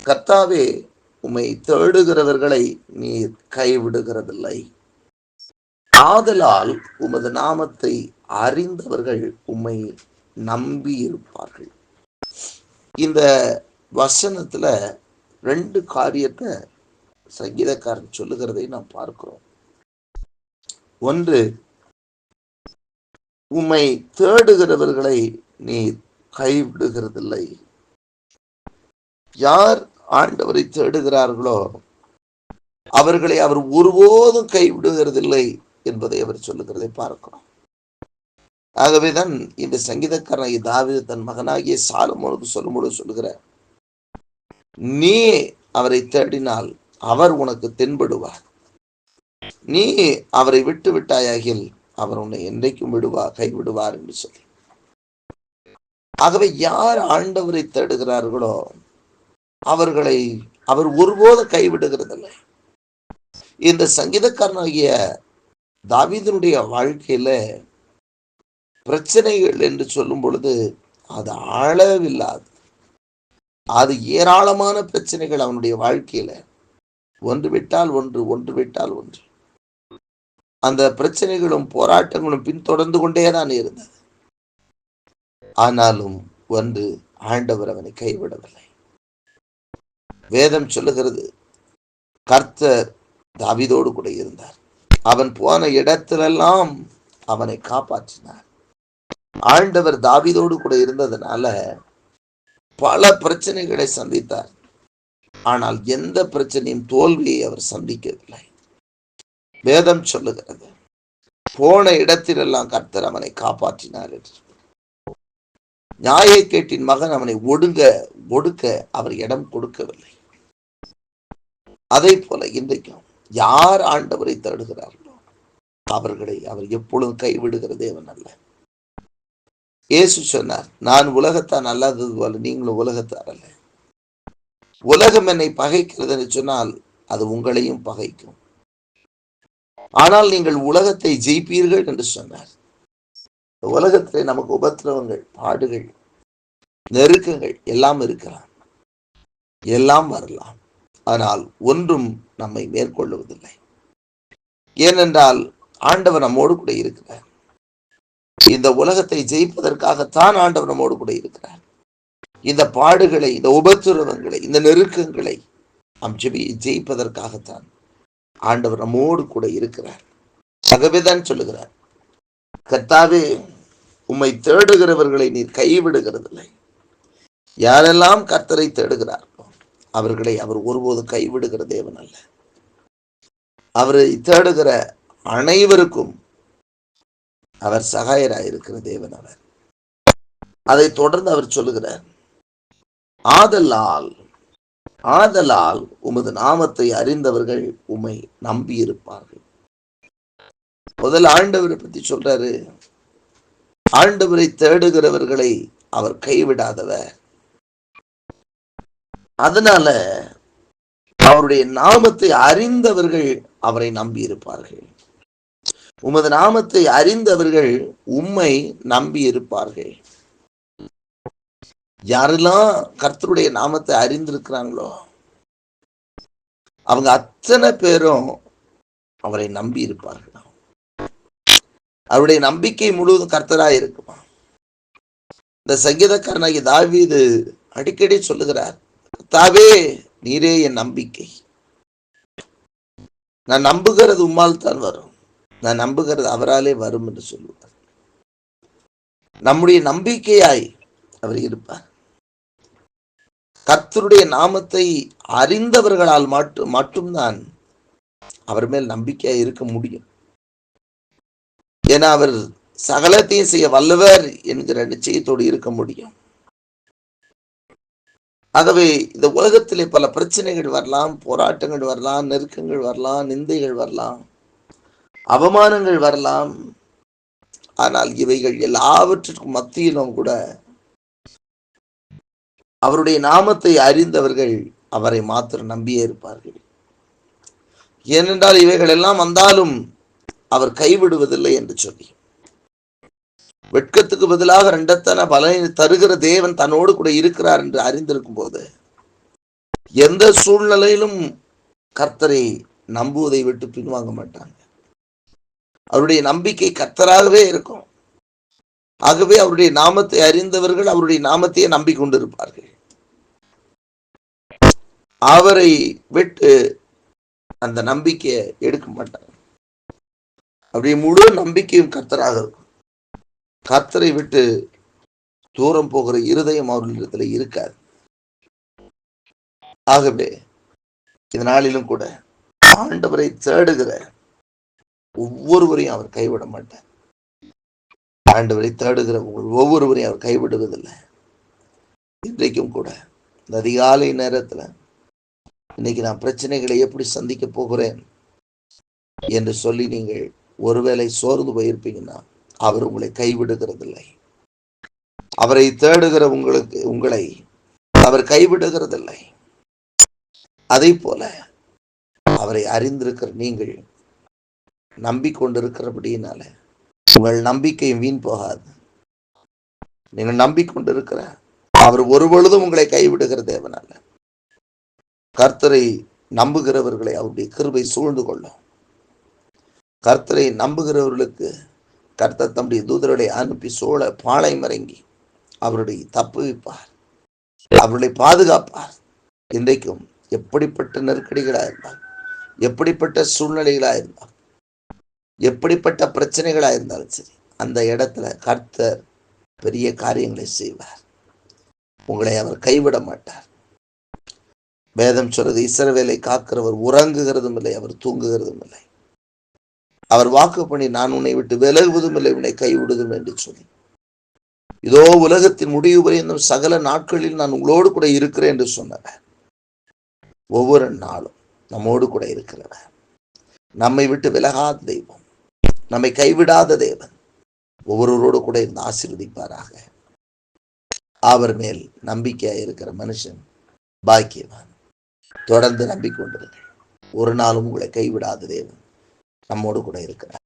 கர்த்தாவே, உம்மை தேடுகிறவர்களை நீர் கைவிடுகிறதில்லை. ஆதலால் உமது நாமத்தை அறிந்தவர்கள் உம்மை நம்பி இருப்பார்கள். இந்த வசனத்துல 2 காரியத்தை சங்கீதக்காரன் சொல்லுகிறதை நாம் பார்க்கிறோம். ஒன்று, உம்மை தேடுகிறவர்களை நீர் கைவிடுகிறதில்லை. யார் ஆண்டவரை தேடுகிறார்களோ அவர்களை அவர் ஒருபோதும் கைவிடுகிறதில்லை என்பதை அவர் சொல்லுகிறதை பார்க்கிறோம். ஆகவேதான் இந்த சங்கீதக்காரனாகிய தாவீது தன் மகனாகிய சாலமோனுக்கு சொல்லும்போது சொல்லுகிறார், நீ அவரை தேடினால் அவர் உனக்கு தென்படுவார், நீ அவரை விட்டு விட்டாயாகில் அவர் உன்னை என்றைக்கும் கைவிடுவார் என்று சொல்லி. ஆகவே யார் ஆண்டவரை தேடுகிறார்களோ அவர்களை அவர் ஒருபோதும் கைவிடுகிறதில்லை. இந்த சங்கீதக்காரனாகிய தாவீதினுடைய வாழ்க்கையில பிரச்சனைகள் என்று சொல்லும் பொழுது அது அளவில்லாது, அது ஏராளமான பிரச்சனைகள் அவனுடைய வாழ்க்கையில ஒன்று விட்டால் ஒன்று, ஒன்று விட்டால் ஒன்று. அந்த பிரச்சனைகளும் போராட்டங்களும் பின்தொடர்ந்து கொண்டேதான் இருந்தது. ஆனாலும் ஒன்று, ஆண்டவர் அவனை கைவிடவில்லை. வேதம் சொல்லுகிறது, கர்த்தர் தாவீதோடு கூட இருந்தார், அவன் போன இடத்திலெல்லாம் அவனை காப்பாற்றினார். ஆண்டவர் தாவீதோடு கூட இருந்ததுனால பல பிரச்சனைகளை சந்தித்தார். ஆனால் எந்த பிரச்சனையும் தோல்வியை அவர் சந்திக்கவில்லை. வேதம் சொல்லுகிறது, போன இடத்திலெல்லாம் கர்த்தர் அவனை காப்பாற்றினார் என்று. நியாயக்கேட்டின் மகன் அவனை ஒடுக்க அவர் இடம் கொடுக்கவில்லை. அதை போல இன்றைக்கும் யார் ஆண்டவரை தேடுகிறார்களோ அவர்களை அவர் எப்பொழுதும் கைவிடுகிற தேவன் அல்ல. இயேசு சொன்னார், நான் உலகத்தான் அல்லாதது போல நீங்களும் உலகத்தார் அல்ல. உலகம் என்னை பகைக்கிறது என்று சொன்னால் அது உங்களையும் பகைக்கும், ஆனால் நீங்கள் உலகத்தை ஜெயிப்பீர்கள் என்று சொன்னார். உலகத்திலே நமக்கு உபத்திரவங்கள், பாடுகள், நெருக்கங்கள் எல்லாம் இருக்கலாம், எல்லாம் வரலாம். ஆனால் ஒன்றும் நம்மை மேற்கொள்ளுவதில்லை. ஏனென்றால் ஆண்டவர் நம்மோடு கூட இருக்கிறார். இந்த உலகத்தை ஜெயிப்பதற்காகத்தான் ஆண்டவர் நம்மோடு கூட இருக்கிறார். இந்த பாடுகளை, இந்த உபத்திரவங்களை, இந்த நெருக்கங்களை நாம் ஜெயிப்பதற்காகத்தான் ஆண்டவர் நம்மோடு கூட இருக்கிறார். ஆகவேதான் சொல்லுகிறார், கர்த்தாவே, உம்மை தேடுகிறவர்களை நீர் கைவிடுகிறதில்லை. யாரெல்லாம் கர்த்தரை தேடுகிறார்களோ அவர்களை அவர் ஒருபோதும் கைவிடுகிற தேவன் அல்ல. அவரை தேடுகிற அனைவருக்கும் அவர் சகாயராயிருக்கிற தேவன் அவர். அதை தொடர்ந்து அவர் சொல்லுகிறார், ஆதலால் உமது நாமத்தை அறிந்தவர்கள் உம்மை நம்பி இருப்பார்கள். முதல் ஆண்டவரை பத்தி சொல்றாரு. ஆண்டவரை தேடுகிறவர்களை அவர் கைவிடாதவர். அதனால அவருடைய நாமத்தை அறிந்தவர்கள் அவரை நம்பி இருப்பார்கள். உமது நாமத்தை அறிந்தவர்கள் உம்மை நம்பி இருப்பார்கள். யாரெல்லாம் கர்த்தருடைய நாமத்தை அறிந்திருக்கிறாங்களோ அவங்க அத்தனை பேரும் அவரை நம்பி இருப்பார்கள். அவருடைய நம்பிக்கை முழுவதும் கர்த்தராய் இருக்குமா. இந்த சங்கீதக்காரனாகிய தாவீது அடிக்கடி சொல்லுகிறார், கர்த்தாவே, நீரே என் நம்பிக்கை. நான் நம்புகிறது உம்மால் தான் வரும், நான் நம்புகிறது அவராலே வரும் என்று சொல்லுவார். நம்முடைய நம்பிக்கையாய் அவர் இருப்பார். கர்த்தருடைய நாமத்தை அறிந்தவர்களால் மட்டும்தான் அவர் மேல் நம்பிக்கையாய் இருக்க முடியும். ஏன்னா அவர் சகலத்தையும் செய்ய வல்லவர் என்கிற நிச்சயத்தோடு இருக்க முடியும். ஆகவே இந்த உலகத்திலே பல பிரச்சனைகள் வரலாம், போராட்டங்கள் வரலாம், நெருக்கங்கள் வரலாம், நிந்தைகள் வரலாம், அவமானங்கள் வரலாம். ஆனால் இவைகள் எல்லாவற்றிற்கும் மத்தியிலும் கூட அவருடைய நாமத்தை அறிந்தவர்கள் அவரை மாத்திரம் நம்பியே இருப்பார்கள். ஏனென்றால் இவைகள் எல்லாம் வந்தாலும் அவர் கைவிடுவதில்லை என்று சொல்லி, வெட்கத்துக்கு பதிலாக 2 பலனை தருகிற தேவன் தன்னோடு கூட இருக்கிறார் என்று அறிந்திருக்கும் போது எந்த சூழ்நிலையிலும் கர்த்தரை நம்புவதை விட்டு பின்வாங்க மாட்டாங்க. அவருடைய நம்பிக்கை கர்த்தராகவே இருக்கும். ஆகவே அவருடைய நாமத்தை அறிந்தவர்கள் அவருடைய நாமத்தையே நம்பிக்கொண்டிருப்பார்கள். அவரை விட்டு அந்த நம்பிக்கையை எடுக்க மாட்டாங்க. அவருடைய முழு நம்பிக்கையும் கர்த்தராக இருக்கும். கர்த்தரை விட்டு தூரம் போகிற இருதயம் அவர்களிடத்தில் இருக்காது. ஆகவே இதனாலும் கூட ஆண்டவரை தேடுகிற ஒவ்வொருவரையும் அவர் கைவிட மாட்டார். ஆண்டவரை தேடுகிற ஒவ்வொருவரையும் அவர் கைவிடுவதில்லை. இன்றைக்கும் கூட இந்த அதிகாலை நேரத்தில் இன்னைக்கு நான் பிரச்சனைகளை எப்படி சந்திக்க போகிறேன் என்று சொல்லி நீங்கள் ஒருவேளை சோர்ந்து போயிருப்பீங்கன்னா அவர் உங்களை கைவிடுகிறதில்லை. அவரை தேடுகிற உங்களை அவர் கைவிடுகிறதில்லை. அதே போல அவரை அறிந்திருக்கிற நீங்கள் நம்பிக்கொண்டிருக்கிறபடியினால உங்கள் நம்பிக்கை வீண் போகாது. நீங்கள் நம்பிக்கொண்டிருக்கிற அவர் ஒருபொழுதும் உங்களை கைவிடுகிற தேவன் அல்ல. கர்த்தரை நம்புகிறவர்களை அவருடைய கிருபை சூழ்ந்து கொள்ளும். கர்த்தரை நம்புகிறவர்களுக்கு கர்த்தர் தம்முடைய தூதர்களை அனுப்பி சோழ பாளையம் இறங்கி அவருடைய தப்புவிப்பார், அவர்களை பாதுகாப்பார். இன்றைக்கும் எப்படிப்பட்ட நெருக்கடிகளாக இருந்தால், எப்படிப்பட்ட சூழ்நிலைகளாக இருந்தால், எப்படிப்பட்ட பிரச்சனைகளாக இருந்தாலும் சரி, அந்த இடத்துல கர்த்தர் பெரிய காரியங்களை செய்வார். உங்களை அவர் கைவிட மாட்டார். வேதம் சொல்றது, இஸ்ரவேலை காக்கிறவர் உறங்குகிறதும் இல்லை, அவர் தூங்குகிறதும் இல்லை. அவர் வாக்கு பண்ணி நான் உன்னை விட்டு விலகுவதும் இல்லை, உன்னை கைவிடுதும் என்று சொல்லி, இதோ உலகத்தின் முடிவு வரையும் சகல நாட்களில் நான் உங்களோடு கூட இருக்கிறேன் என்று சொன்னவர் ஒவ்வொரு நாளும் நம்மோடு கூட இருக்கிறவர். நம்மை விட்டு விலகாத தெய்வம், நம்மை கைவிடாத தேவன் ஒவ்வொருவரோடு கூட இருந்து ஆசீர்வதிப்பாராக. அவர் மேல் நம்பிக்கையா இருக்கிற மனுஷன் பாக்கியவான். தொடர்ந்து நம்பிக்கொண்டிருங்கள். ஒரு நாளும் உங்களை கைவிடாத தேவன் நம்மோடு கூட இருக்கிறார்.